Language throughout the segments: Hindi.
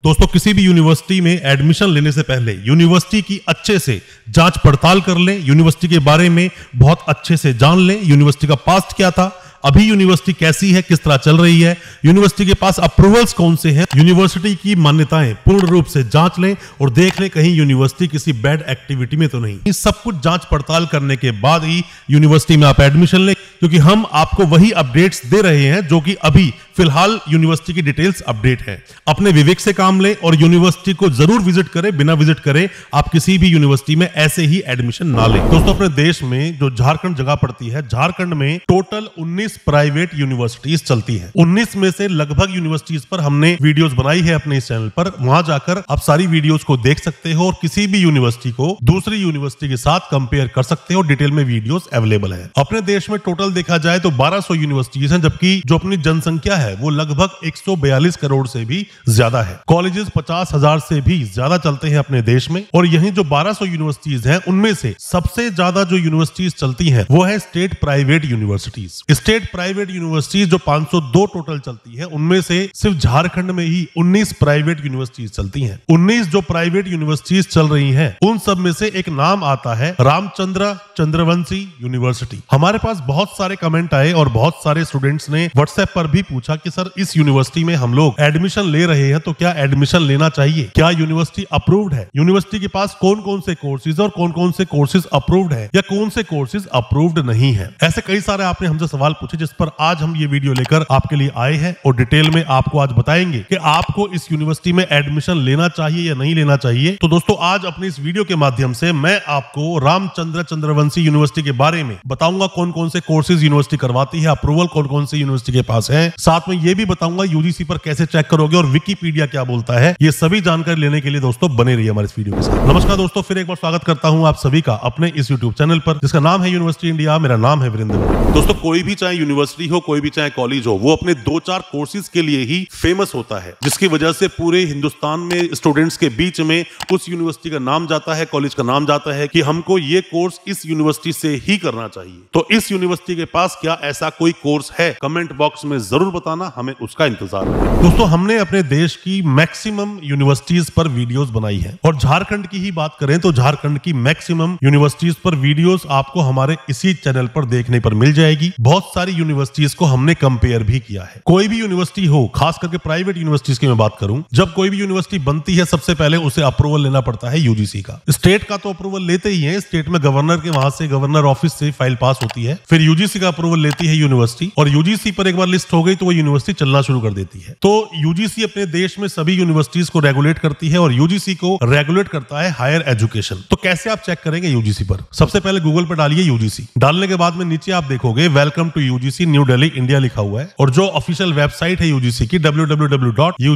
दोस्तों किसी भी यूनिवर्सिटी में एडमिशन लेने से पहले यूनिवर्सिटी की अच्छे से जांच पड़ताल कर लें, यूनिवर्सिटी के बारे में बहुत अच्छे से जान लें, यूनिवर्सिटी का पास्ट क्या था, अभी यूनिवर्सिटी कैसी है, किस तरह चल रही है, यूनिवर्सिटी के पास अप्रूवल्स कौन से हैं, यूनिवर्सिटी की मान्यताएं पूर्ण रूप से जांच लें और देख लें कहीं यूनिवर्सिटी किसी बैड एक्टिविटी में तो नहीं। इस सब कुछ जांच पड़ताल करने के बाद ही यूनिवर्सिटी में आप एडमिशन लें, क्योंकि हम आपको वही अपडेट्स दे रहे हैं जो कि अभी फिलहाल यूनिवर्सिटी की डिटेल्स अपडेट है। अपने विवेक से काम लें और यूनिवर्सिटी को जरूर विजिट करें, बिना विजिट करे आप किसी भी यूनिवर्सिटी में ऐसे ही एडमिशन ना लें। दोस्तों अपने देश में जो झारखंड जगह पड़ती है, झारखंड में टोटल 19 प्राइवेट यूनिवर्सिटीज चलती है। 19 में से लगभग यूनिवर्सिटीज पर हमने वीडियोस बनाई है अपने इस चैनल पर, वहां जाकर आप सारी वीडियोस को देख सकते हो और किसी भी यूनिवर्सिटी को दूसरी यूनिवर्सिटी के साथ कंपेयर कर सकते हो। डिटेल में वीडियोस अवेलेबल है। अपने देश में टोटल देखा जाए तो 1200 यूनिवर्सिटीज हैं, जबकि जो अपनी जनसंख्या है वो लगभग 142 करोड़ से भी ज्यादा है। कॉलेजेस 50,000 से भी ज्यादा चलते हैं अपने देश में। और यही जो 1200 यूनिवर्सिटीज हैं उनमें से सबसे ज्यादा जो यूनिवर्सिटीज चलती हैं वो है state private universities. State private universities जो 502 टोटल चलती है, उनमें से सिर्फ झारखंड में ही 19 प्राइवेट यूनिवर्सिटीज चलती हैं। 19 जो प्राइवेट यूनिवर्सिटीज चल रही हैं उन सब में से एक नाम आता है रामचंद्र चंद्रवंशी यूनिवर्सिटी। हमारे पास बहुत सारे कमेंट आए और बहुत सारे स्टूडेंट्स ने व्हाट्सएप पर भी पूछा कि सर इस यूनिवर्सिटी में हम लोग एडमिशन ले रहे हैं तो क्या एडमिशन लेना चाहिए, क्या यूनिवर्सिटी अप्रूव्ड है, यूनिवर्सिटी के पास कौन कौन से कोर्सेज और कौन कौन से कोर्सेज अप्रूव्ड है या कौन से कोर्सेज अप्रूव्ड नहीं है। ऐसे कई सारे आपने हमसे सवाल पूछे जिस पर आज हम ये वीडियो लेकर आपके लिए आए हैं और डिटेल में आपको आज बताएंगे कि आपको इस यूनिवर्सिटी में एडमिशन लेना चाहिए या नहीं लेना चाहिए। तो दोस्तों आज अपनी इस वीडियो के माध्यम से मैं आपको रामचंद्र चंद्रवंशी यूनिवर्सिटी के बारे में बताऊंगा, कौन कौन से कोर्सेज यूनिवर्सिटी करवाती है, अप्रूवल कौन कौन से यूनिवर्सिटी के पास है, साथ में ये भी बताऊंगा यूजीसी पर कैसे चेक करोगे और विकिपीडिया क्या बोलता है। ये सभी जानकारी लेने के लिए दोस्तों बने रहिए हमारे इस वीडियो के साथ। नमस्कार दोस्तों, फिर एक बार स्वागत करता हूं आप सभी का अपने इस यूट्यूब चैनल पर जिसका नाम है यूनिवर्सिटी इंडिया। मेरा नाम है वीरेंद्र। दोस्तों कोई भी चाहे यूनिवर्सिटी हो, कोई भी चाहे कॉलेज हो, वो अपने 2-4 कोर्सेज के लिए ही फेमस होता है, जिसकी वजह से पूरे हिंदुस्तान में स्टूडेंट्स के बीच में उस यूनिवर्सिटी का नाम जाता है, कॉलेज का नाम जाता है कि हमको ये कोर्स इस यूनिवर्सिटी से ही करना चाहिए। तो इस यूनिवर्सिटी के पास क्या ऐसा कोई कोर्स है? कमेंट बॉक्स में जरूर बताना, हमें उसका इंतजार है। दोस्तों हमने अपने देश की मैक्सिमम यूनिवर्सिटीज पर वीडियोस बनाई है और झारखंड की ही बात करें तो झारखंड की मैक्सिमम यूनिवर्सिटीज पर वीडियोस आपको हमारे इसी चैनल पर देखने पर मिल जाएगी। बहुत सारी यूनिवर्सिटीज को हमने कंपेयर भी किया है। कोई भी यूनिवर्सिटी हो, खास करके प्राइवेट यूनिवर्सिटीज की मैं बात करूं, जब कोई भी यूनिवर्सिटी बनती है सबसे पहले उसे अप्रूवल लेना पड़ता है यूजीसी का। स्टेट का तो अप्रूवल लेते ही है, स्टेट में गवर्नर के वहां से गवर्नर ऑफिस से फाइल पास होती है, फिर यूजीसी का अप्रूवल लेती है यूनिवर्सिटी और यूजीसी पर एक बार लिस्ट हो गई तो वो यूनिवर्सिटी चलना शुरू कर देती है। तो यूजीसी अपने देश में सभी यूनिवर्सिटीज को रेगुलेट करती है और यूजीसी को रेगुलेट करता है हायर एजुकेशन। तो कैसे आप चेक करेंगे यूजीसी पर? सबसे पहले गूगल पर डालिए यूजीसी, डालने के बाद में नीचे आप देखोगे welcome to UGC new Delhi India लिखा हुआ है और जो ऑफिशियल वेबसाइट है यूजीसी की www.ugc.gov.in,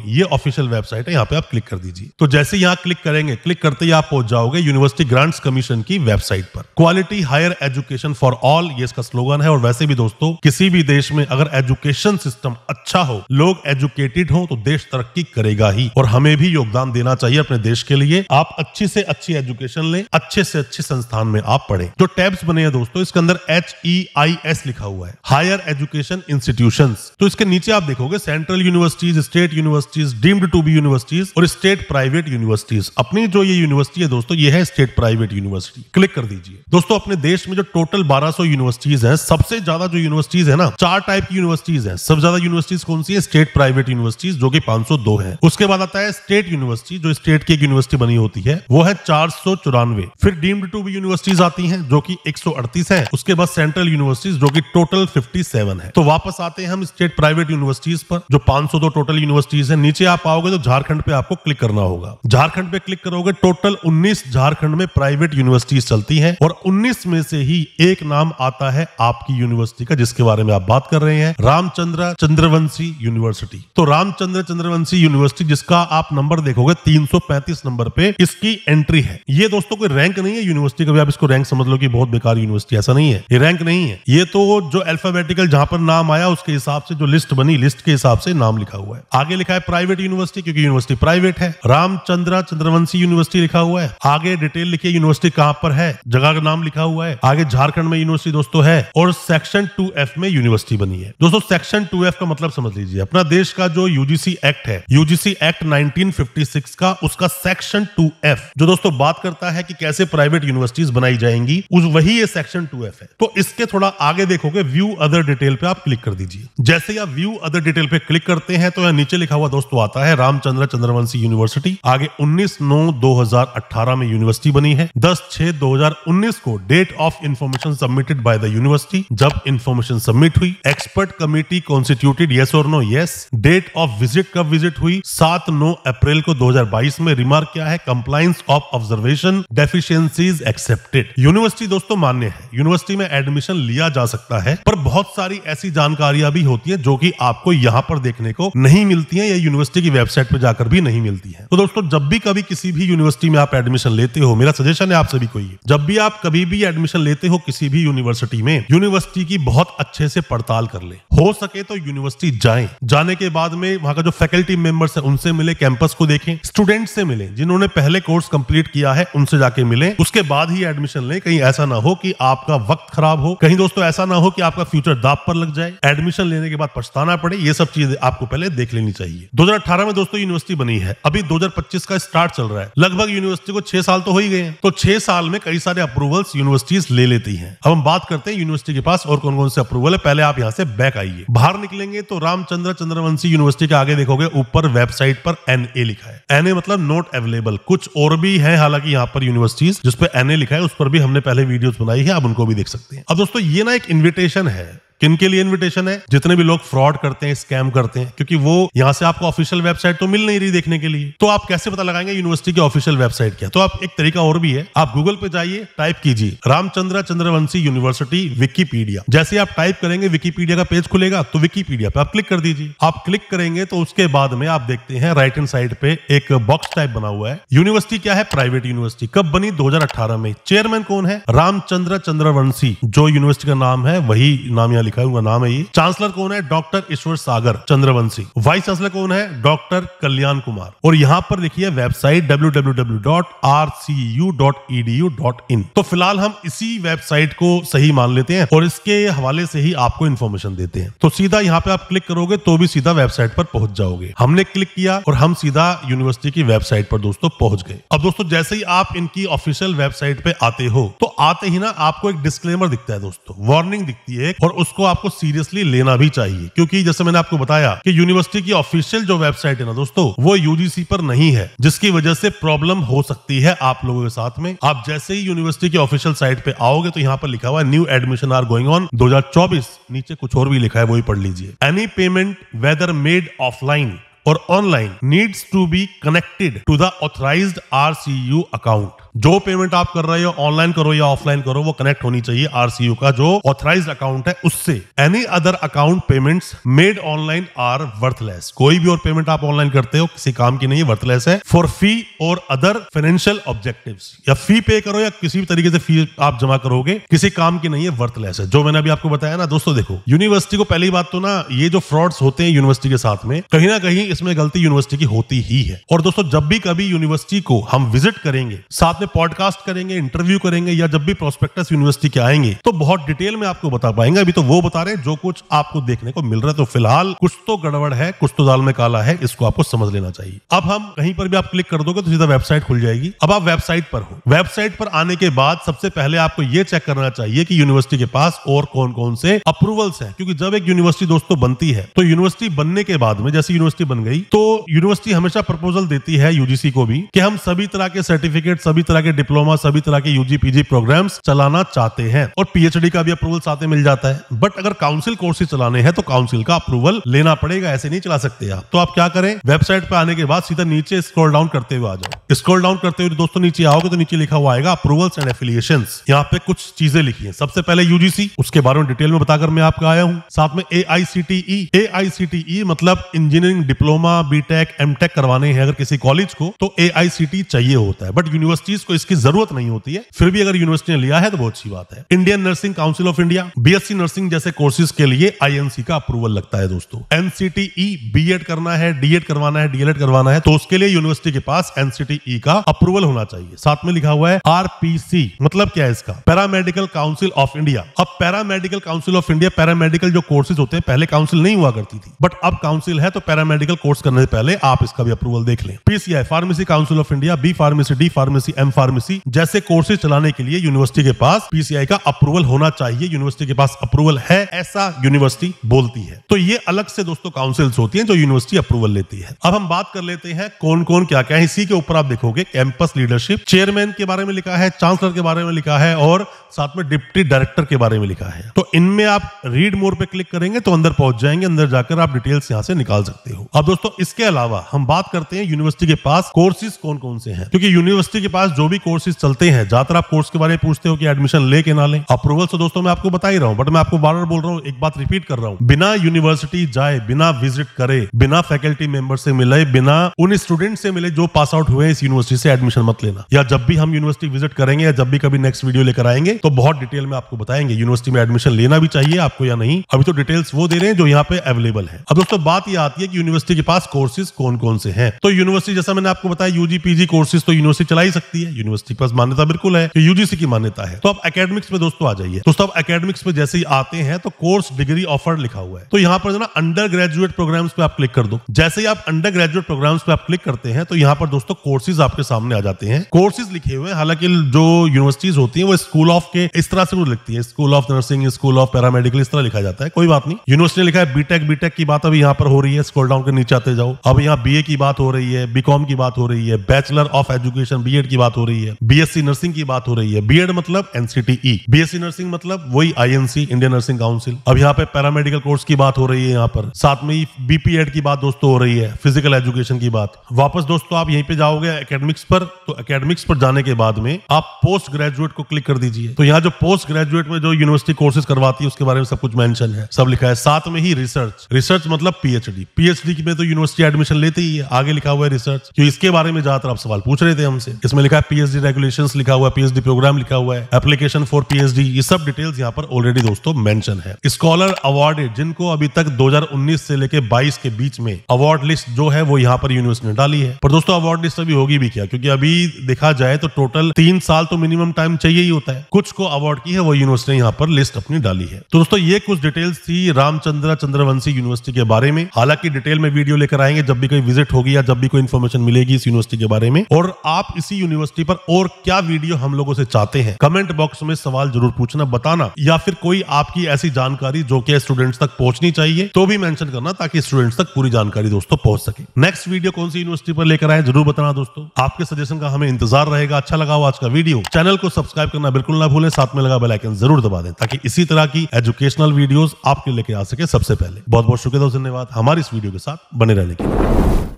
ये ऑफिशियल वेबसाइट है, यहाँ पे आप क्लिक कर दीजिए। तो जैसे यहाँ क्लिक करेंगे, क्लिक करते ही आप पहुंच जाओगे यूनिवर्सिटी ग्रांट्स कमीशन की वेबसाइट पर। Quality higher education for all, ये इसका स्लोगन है। और वैसे भी दोस्तों किसी भी देश में अगर एजुकेशन सिस्टम अच्छा हो, लोग एजुकेटेड हो, तो देश तरक्की करेगा ही और हमें भी योगदान देना चाहिए अपने देश के लिए। आप अच्छी से अच्छी एजुकेशन लें, अच्छे से अच्छे संस्थान में आप पढ़ें। जो टैब्स बने हैं दोस्तों, इसके अंदर HEIS लिखा हुआ है, हायर एजुकेशन इंस्टीट्यूशंस। तो इसके नीचे आप देखोगे central universities, state universities, deemed to be universities और स्टेट प्राइवेट यूनिवर्सिटीज। अपनी जो ये यूनिवर्सिटी है दोस्तों, ये है स्टेट प्राइवेट यूनिवर्सिटी। क्लिक कर दीजिए। दोस्तों अपने देश में जो टोटल 1200 यूनिवर्सिटीज हैं, सबसे ज्यादा जो यूनिवर्सिटीज है ना, 4 टाइप की यूनिवर्सिटीज है। सबसे ज्यादा यूनिवर्सिटीज कौन सी है? स्टेट प्राइवेट यूनिवर्सिटीज, जो कि 502 है। उसके बाद आता है स्टेट यूनिवर्सिटी, जो स्टेट की एक यूनिवर्सिटी बनी होती है, वो है 494। फिर डीम्ड टू बी यूनिवर्सिटीज आती हैं जो कि 138 है। उसके बाद सेंट्रल यूनिवर्सिटीज जो कि टोटल 57 है। तो वापस आते हैं हम स्टेट प्राइवेट यूनिवर्सिटीज पर, जो 502 टोटल यूनिवर्सिटीज है। नीचे आप आओगे तो झारखंड पे आपको क्लिक करना होगा। झारखंड पे क्लिक करोगे, टोटल 19 झारखंड में प्राइवेट यूनिवर्सिटीज चलती हैं और 19 में से ही एक नाम आता है आपकी यूनिवर्सिटी का, जिसके बारे में आप बात कर रहे हैं, रामचंद्र चंद्रवंशी यूनिवर्सिटी। तो रामचंद्र चंद्रवंशी यूनिवर्सिटी, जिसका आप नंबर देखोगे 335 नंबर पे इसकी एंट्री है। ये दोस्तों कोई रैंक नहीं है यूनिवर्सिटी का, भी आप इसको रैंक समझ लो कि बहुत बेकार यूनिवर्सिटी, ऐसा नहीं है। ये रैंक नहीं है, ये तो जो अल्फाबेटिकल जहां पर नाम आया उसके हिसाब से जो लिस्ट बनी, लिस्ट के हिसाब से नाम लिखा हुआ है। आगे लिखा है प्राइवेट यूनिवर्सिटी, क्योंकि यूनिवर्सिटी प्राइवेट है। रामचंद्र चंद्रवंशी यूनिवर्सिटी लिखा हुआ है। आगे डिटेल लिखिए यूनिवर्सिटी कहां पर है, जगह का नाम लिखा हुआ है। आगे झारखंड में यूनिवर्सिटी दोस्तों है और सेक्शन 2F में यूनिवर्सिटी यूनिवर्सिटी बनी है। दोस्तों सेक्शन 2F का मतलब समझ लीजिए, अपना देश का जो यूजीसी एक्ट है, यूजीसी एक्ट 1956 का, उसका सेक्शन 2F जो दोस्तों बात करता है कि कैसे प्राइवेट यूनिवर्सिटीज बनाई जाएंगी, वही ये सेक्शन 2F है। तो इसके थोड़ा आगे देखोगे, व्यू अदर डिटेल पे आप क्लिक कर दीजिए। जैसे ही आप व्यू अदर डिटेल पे क्लिक करते हैं तो यहाँ नीचे लिखा हुआ दोस्तों आता है रामचंद्र चंद्रवंशी यूनिवर्सिटी। आगे 19/9/2018 में यूनिवर्सिटी बनी है। 10/6/2019 को date of information submitted by the university, जब इंफॉर्मेशन सबमिट हुई। एक्सपर्ट कमिटी कॉन्स्टिट्यूटेड, यस और no, yes. Date of visit, कब विजिट हुई, 7-9 अप्रैल को 2022 में। रिमार्क क्या है, compliance of observation deficiencies accepted. University दोस्तों मान्य है, यूनिवर्सिटी में एडमिशन लिया जा सकता है, पर बहुत सारी ऐसी जानकारियां भी होती है जो कि आपको यहां पर देखने को नहीं मिलती है या यूनिवर्सिटी की वेबसाइट पर जाकर भी नहीं मिलती है। तो दोस्तों जब भी कभी किसी भी यूनिवर्सिटी में आप एडमिशन लेते हो, मेरा सजेशन है आप सभी को ये, जब भी आप कभी भी एडमिशन लेते हो किसी भी यूनिवर्सिटी में, यूनिवर्सिटी की बहुत अच्छे से पड़ताल कर ले। हो सके तो यूनिवर्सिटी जाएं, जाने के बाद में वहां का जो फैकल्टी मेंबर्स है उनसे मिले, कैंपस को देखें, स्टूडेंट से मिले, जिन्होंने पहले कोर्स कंप्लीट किया है उनसे जाके मिले, उसके बाद ही एडमिशन लें। कहीं ऐसा ना हो कि आपका वक्त खराब हो, कहीं दोस्तों ऐसा ना हो कि आपका फ्यूचर दांव पर लग जाए, एडमिशन लेने के बाद पछताना पड़े। ये सब चीजें आपको पहले देख लेनी चाहिए। 2018 में दोस्तों यूनिवर्सिटी बनी है, अभी 2025 का स्टार्ट चल रहा है, लगभग यूनिवर्सिटी को 6 साल तो हो ही गए हैं। तो 6 साल में कई सारे अप्रूवल्स यूनिवर्सिटीज ले लेती हैं। अब हम बात करते हैं यूनिवर्सिटी के पास और कौन कौन से अप्रूवल है। पहले आप यहां से बैक आइए, बाहर निकलेंगे तो रामचंद्र चंद्रवंशी यूनिवर्सिटी के आगे देखोगे ऊपर वेबसाइट पर NA लिखा है। NA मतलब नॉट अवेलेबल। कुछ और भी है हालांकि यहाँ पर यूनिवर्सिटीज जिस पे NA लिखा है, उस पर भी हमने पहले वीडियोस बनाई है, आप उनको भी देख सकते हैं। अब दोस्तों ये ना एक इन्विटेशन है, किनके लिए इनविटेशन है, जितने भी लोग फ्रॉड करते हैं, स्कैम करते हैं, क्योंकि वो यहां से आपको ऑफिशियल वेबसाइट तो मिल नहीं रही देखने के लिए। तो आप कैसे पता लगाएंगे यूनिवर्सिटी की ऑफिशियल वेबसाइट क्या? तो आप एक तरीका और भी है, आप गूगल पे जाइए, टाइप कीजिए रामचंद्र चंद्रवंशी यूनिवर्सिटी विकिपीडिया। जैसे आप टाइप करेंगे विकिपीडिया का पेज खुलेगा, तो विकिपीडिया पे आप क्लिक कर दीजिए। आप क्लिक करेंगे तो उसके बाद में आप देखते हैं राइट हैंड साइड पे एक बॉक्स टाइप बना हुआ है। यूनिवर्सिटी क्या है, प्राइवेट यूनिवर्सिटी। कब बनी, 2018 में। चेयरमैन कौन है, रामचंद्र चंद्रवंशी, जो यूनिवर्सिटी का नाम है वही नाम यहाँ लिखा हुआ नाम है ये। चांसलर कौन है, डॉक्टर ईश्वर सागर चंद्रवंशी। वाइस चांसलर कौन है, डॉक्टर कल्याण कुमार। और यहां पर देखिए वेबसाइट www.rcu.edu.in। तो फिलहाल हम इसी वेबसाइट को सही मान लेते हैं और इसके हवाले से ही आपको इंफॉर्मेशन देते हैं। तो सीधा यहां पे आप क्लिक करोगे तो भी सीधा वेबसाइट पर पहुंच जाओगे। हमने क्लिक किया और हम सीधा यूनिवर्सिटी की वेबसाइट पर दोस्तों पहुंच गए। अब दोस्तों जैसे ही आप इनकी ऑफिशियल वेबसाइट पे आते हो तो आते ही ना आपको एक डिस्क्लेमर दिखता है दोस्तों, वार्निंग दिखती है, और उसको आपको सीरियसली लेना भी चाहिए, क्योंकि जैसे मैंने आपको बताया कि यूनिवर्सिटी की ऑफिशियल जो वेबसाइट है ना दोस्तों, वो यूजीसी पर नहीं है, जिसकी वजह से प्रॉब्लम हो सकती है आप लोगों के साथ में। आप जैसे ही यूनिवर्सिटी की ऑफिशियल साइट पे आओगे तो यहाँ पर लिखा हुआ है new admission are going on 2024, नीचे कुछ और भी लिखा है, वही पढ़ लीजिए। Any payment whether made offline और online needs to be connected to the authorized RCU account. जो पेमेंट आप कर रहे हो, ऑनलाइन करो या ऑफलाइन करो, वो कनेक्ट होनी चाहिए RCU का जो ऑथराइज्ड अकाउंट है उससे। Any other account payments made online are worthless. कोई भी और पेमेंट आप ऑनलाइन करते हो किसी काम की नहीं है, वर्थलेस है। फॉर फी और अदर फाइनेंशियल ऑब्जेक्टिव्स, या फी पे करो या किसी भी तरीके से फी आप जमा करोगे, किसी काम की नहीं है, वर्थलेस है। जो मैंने अभी आपको बताया ना दोस्तों, देखो यूनिवर्सिटी को पहली बात तो ना, ये जो फ्रॉड्स होते हैं यूनिवर्सिटी के साथ में, कहीं ना कहीं इसमें गलती यूनिवर्सिटी की होती ही है। और दोस्तों जब भी कभी यूनिवर्सिटी को हम विजिट करेंगे, साथ में पॉडकास्ट करेंगे, इंटरव्यू करेंगे, या जब भी प्रोस्पेक्टस यूनिवर्सिटी के आएंगे तो बहुत डिटेल में आपको बता पाएंगे। अभी तो वो बता रहे हैं जो कुछ आपको देखने को मिल रहा है, तो फिलहाल कुछ तो गड़बड़ है, कुछ तो दाल में काला है, इसको आपको समझ लेना चाहिए। अब हम कहीं पर भी आप क्लिक कर दोगे तो सीधा वेबसाइट खुल जाएगी। अब आप वेबसाइट पर हो, वेबसाइट पर आने के बाद सबसे पहले आपको यह चेक करना चाहिए कि यूनिवर्सिटी के पास और कौन कौन से अप्रूवल्स हैं, क्योंकि जब एक यूनिवर्सिटी दोस्तों बनती है तो यूनिवर्सिटी बनने के बाद में, जैसे यूनिवर्सिटी बन गई तो यूनिवर्सिटी हमेशा प्रपोजल देती है यूजीसी को भी कि हम सभी तरह के सर्टिफिकेट, सभी तरह के डिप्लोमा, सभी तरह के यूजी पीजी प्रोग्राम्स चलाना चाहते हैं, और पीएचडी का भी अप्रूवल साथ में मिल जाता है। बट अगर काउंसिल कोर्सेज चलाने हैं तो काउंसिल का अप्रूवल लेना पड़ेगा, ऐसे नहीं चला सकते आप। तो आप क्या करें, वेबसाइट पे आने के बाद सीधा नीचे स्क्रॉल डाउन करते हुए आ जाओ। स्क्रॉल डाउन करते हुए दोस्तों नीचे आओगे तो नीचे लिखा हुआ आएगा अप्रूवल्स एंड एफिलिएशंस। यहाँ पे कुछ चीजें लिखी है। सबसे पहले यूजीसी, उसके बारे में डिटेल में बताकर मैं आपको आया हूँ। साथ में AICTE मतलब इंजीनियरिंग डिप्लोमा, बीटेक, एमटेक करवाने हैं अगर किसी कॉलेज को तो AICTE चाहिए होता है। बट यूनिवर्सिटीज यूनिवर्सिटीज को इसकी जरूरत नहीं होती है, फिर भी अगर यूनिवर्सिटी ने लिया है तो बहुत अच्छी बात है। Indian nursing council of India, BSc nursing जैसे कोर्सेज के लिए आईएनसी का अप्रूवल लगता है दोस्तों। एनसीटीई, बीएड करना है, डीएड करवाना है, डीएलएड करवाना है, तो उसके लिए यूनिवर्सिटी के पास एनसीटीई का अप्रूवल होना चाहिए। साथ में लिखा हुआ है आरपीसी, मतलब क्या है इसका? Paramedical council of India. अब paramedical council of India, paramedical जो कोर्सेज होते हैं, पहले काउंसिल नहीं हुआ करती थी, बट अब काउंसिल है, तो पैरामेडिकल कोर्स करने से पहले आप इसका भी अप्रूवल देख लें। PCI, pharmacy council of India, B pharmacy, D pharmacy, M pharmacy जैसे कोर्सेज चलाने के लिए यूनिवर्सिटी के पास पीसीआई का अप्रूवल होना चाहिए। यूनिवर्सिटी के पास अप्रूवल है, ऐसा यूनिवर्सिटी बोलती है। तो ये अलग से दोस्तों काउंसिल्स होती हैं जो यूनिवर्सिटी अप्रूवल लेती है। अब हम बात कर लेते हैं कौन कौन क्या क्या है। इसी के ऊपर आप देखोगे कैंपस लीडरशिप, चेयरमैन के बारे में लिखा है, चांसलर के बारे में लिखा है और साथ में डिप्टी डायरेक्टर के बारे में लिखा है। तो इनमें आप रीड मोर पे क्लिक करेंगे तो अंदर पहुंच जाएंगे, अंदर जाकर आप डिटेल्स यहां से निकाल सकते हो। अब दोस्तों इसके अलावा हम बात करते हैं यूनिवर्सिटी के पास कोर्सेज कौन कौन से हैं, क्योंकि यूनिवर्सिटी के पास जो भी कोर्सेज चलते हैं, ज्यादातर आप कोर्स के बारे में पूछते हो कि एडमिशन ले के ना ले। अप्रूवल तो दोस्तों मैं आपको बता ही रहा हूं, बट मैं आपको बार बार बोल रहा हूं, एक बात रिपीट कर रहा हूं, बिना यूनिवर्सिटी जाए, बिना विजिट करे, बिना फैकल्टी मेंबर से मिले, बिना उन स्टूडेंट से मिले जो पास आउट हुए इस यूनिवर्सिटी से, एडमिशन मत लेना। या जब भी हम यूनिवर्सिटी विजिट करेंगे या जब भी कभी नेक्स्ट वीडियो लेकर आएंगे तो बहुत डिटेल में आपको बताएंगे यूनिवर्सिटी में एडमिशन लेना भी चाहिए आपको या नहीं। अभी तो डिटेल्स वो दे रहे हैं जो यहाँ पे अवेलेबल है। अब दोस्तों बात ये आती है कि यूनिवर्सिटी के पास कोर्सेज कौन कौन से हैं। तो यूनिवर्सिटी, जैसा मैंने आपको बताया, यूजी पीजी कोर्सेज तो यूनिवर्सिटी चला ही सकती है, यूनिवर्सिटी के पास मान्यता बिल्कुल है, यूजीसी की मान्यता है। तो अब एकेडमिक्स पे दोस्तों आ जाइए। दोस्तों अब एकेडमिक्स पे जैसे ही आते हैं तो कोर्स डिग्री ऑफर लिखा हुआ है, तो यहाँ पर जो ना अंडर ग्रेजुएट प्रोग्राम्स पे आप क्लिक कर दो। जैसे ही आप अंडर ग्रेजुएट प्रोग्राम्स पे आप क्लिक करते हैं तो यहाँ पर दोस्तों कोर्सेज आपके सामने आ जाते हैं। कोर्सेज लिखे हुए हैं, हालांकि जो यूनिवर्सिटीज होती है वो स्कूल ऑफ के इस तरह से लिखती है, school of nursing, school of paramedical, इस तरह लिखा जाता है, कोई बात नहीं। यूनिवर्सिटी ने लिखा है बीटेक, बीटेक की बात अभी यहाँ पर हो रही है, स्क्रॉल डाउन के नीचे आते जाओ। अब यहाँ बीए की बात हो रही है, बीकॉम की बात हो रही है, बैचलर ऑफ एजुकेशन बीएड की बात हो रही है, बीएससी नर्सिंग की बात हो रही है। बीएड मतलब एनसीटीई, बीएससी नर्सिंग मतलब वही आईएनसी, इंडियन नर्सिंग काउंसिल। अब यहाँ पे पैरामेडिकल कोर्स की बात हो रही है, यहाँ पर साथ में ही बीपीएड की बात दोस्तों हो रही है, फिजिकल एजुकेशन की बात। वापस दोस्तों आप यहीं पे जाओगे एकेडमिक्स पर, तो एकेडमिक्स पर जाने के बाद में आप पोस्ट ग्रेजुएट को क्लिक कर दीजिए। तो यहाँ जो पोस्ट ग्रेजुएट में जो यूनिवर्सिटी कोर्सेज करवाती है उसके बारे में सब कुछ मेंशन है, सब लिखा है। साथ में ही रिसर्च, रिसर्च मतलब पीएचडी, पीएचडी में तो यूनिवर्सिटी एडमिशन लेती ही है, आगे लिखा हुआ है रिसर्च, क्योंकि इसके बारे में ज्यादातर आप सवाल पूछ रहे थे हमसे। इसमें लिखा है पीएचडी रेगुलेशंस लिखा हुआ है, पीएचडी प्रोग्राम लिखा हुआ है, एप्लीकेशन फॉर पीएचडी, ये सब डिटेल्स यहाँ पर ऑलरेडी दोस्तों मेंशन है। स्कॉलर अवार्डेड, जिनको अभी तक 2019 से लेके 22 के बीच में अवार्ड लिस्ट जो है वो यहाँ पर यूनिवर्सिटी ने डाली है। पर दोस्तों अवार्ड लिस्ट अभी होगी भी क्या, क्योंकि अभी देखा जाए तो टोटल 3 साल तो मिनिमम टाइम चाहिए ही होता है। कुछ को अवार्ड की है वो यूनिवर्सिटी ने यहाँ पर लिस्ट अपनी डाली है। तो दोस्तों ये कुछ डिटेल्स थी रामचंद्र चंद्रवंशी यूनिवर्सिटी के बारे में। हालांकि डिटेल में वीडियो लेकर आएंगे जब भी कोई विजिट होगी या जब भी कोई इन्फॉर्मेशन मिलेगी इस यूनिवर्सिटी के बारे में। और आप इसी यूनिवर्सिटी पर और क्या वीडियो हम लोगों से चाहते हैं, कमेंट बॉक्स में सवाल जरूर पूछना, बताना, या फिर कोई आपकी ऐसी जानकारी जो कि स्टूडेंट्स तक पहुंचनी चाहिए तो भी मेंशन करना, ताकि स्टूडेंट्स तक पूरी जानकारी दोस्तों पहुंच सके। नेक्स्ट वीडियो कौन सी यूनिवर्सिटी पर लेकर आए जरूर बताना दोस्तों, आपके सजेशन का हमें इंतजार रहेगा। अच्छा लगा हो आज का वीडियो, चैनल को सब्सक्राइब करना बिल्कुल ना भूलें, साथ में लगा बेल आइकन जरूर दबा दें ताकि इसी तरह की एजुकेशनल वीडियोस आपके लेके आ सके सबसे पहले। बहुत बहुत शुक्रिया, धन्यवाद हमारी इस वीडियो के साथ बने रहने के लिए।